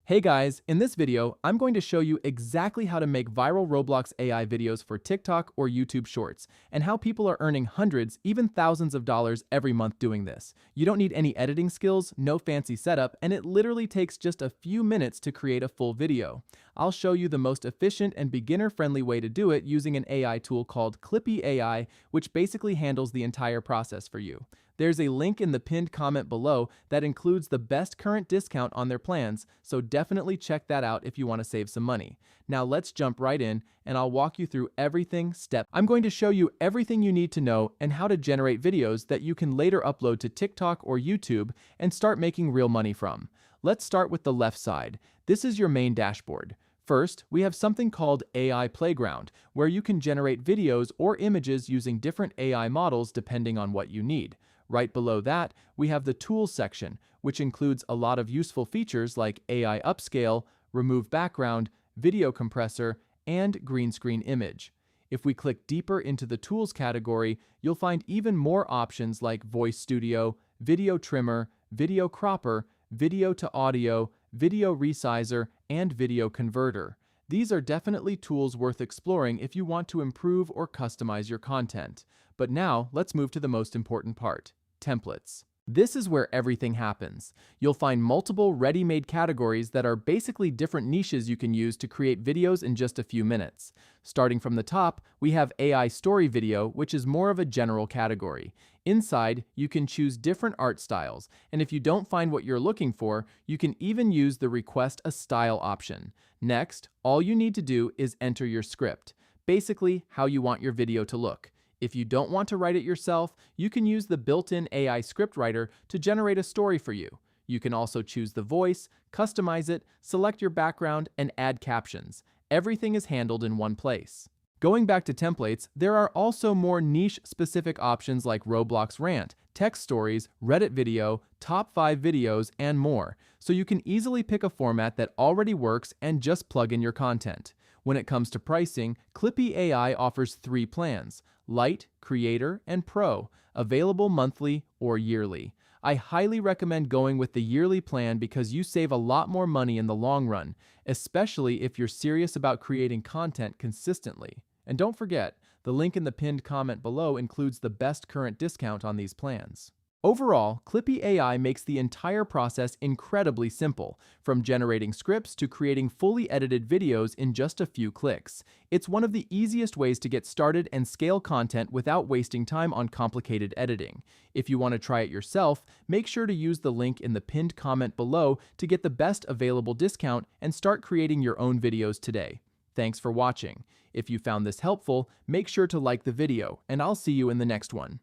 Hey guys, in this video, I'm going to show you exactly how to make viral Roblox AI videos for TikTok or YouTube Shorts, and how people are earning hundreds, even thousands of dollars every month doing this. You don't need any editing skills, no fancy setup, and it literally takes just a few minutes to create a full video. I'll show you the most efficient and beginner-friendly way to do it using an AI tool called Clippy AI, which basically handles the entire process for you. There's a link in the pinned comment below that includes the best current discount on their plans, so definitely check that out if you want to save some money. Now let's jump right in and I'll walk you through everything step. I'm going to show you everything you need to know and how to generate videos that you can later upload to TikTok or YouTube and start making real money from. Let's start with the left side. This is your main dashboard. First, we have something called AI Playground, where you can generate videos or images using different AI models depending on what you need. Right below that, we have the Tools section, which includes a lot of useful features like AI Upscale, Remove Background, Video Compressor, and Green Screen Image. If we click deeper into the Tools category, you'll find even more options like Voice Studio, Video Trimmer, Video Cropper, Video to Audio, Video Resizer, and Video Converter. These are definitely tools worth exploring if you want to improve or customize your content. But now, let's move to the most important part. Templates. This is where everything happens. You'll find multiple ready-made categories that are basically different niches you can use to create videos in just a few minutes. Starting from the top, we have AI Story Video, which is more of a general category. Inside, you can choose different art styles, and if you don't find what you're looking for, you can even use the Request a Style option. Next, all you need to do is enter your script, basically how you want your video to look. If you don't want to write it yourself, you can use the built-in AI script writer to generate a story for you. You can also choose the voice, customize it, select your background, and add captions. Everything is handled in one place. Going back to templates, there are also more niche-specific options like Roblox Rant, text stories, Reddit video, top 5 videos, and more, so you can easily pick a format that already works and just plug in your content. When it comes to pricing, Clippy AI offers 3 plans: Lite, Creator, and Pro, available monthly or yearly. I highly recommend going with the yearly plan because you save a lot more money in the long run, especially if you're serious about creating content consistently. And don't forget, the link in the pinned comment below includes the best current discount on these plans. Overall, Clippy AI makes the entire process incredibly simple, from generating scripts to creating fully edited videos in just a few clicks. It's one of the easiest ways to get started and scale content without wasting time on complicated editing. If you want to try it yourself, make sure to use the link in the pinned comment below to get the best available discount and start creating your own videos today. Thanks for watching. If you found this helpful, make sure to like the video, and I'll see you in the next one.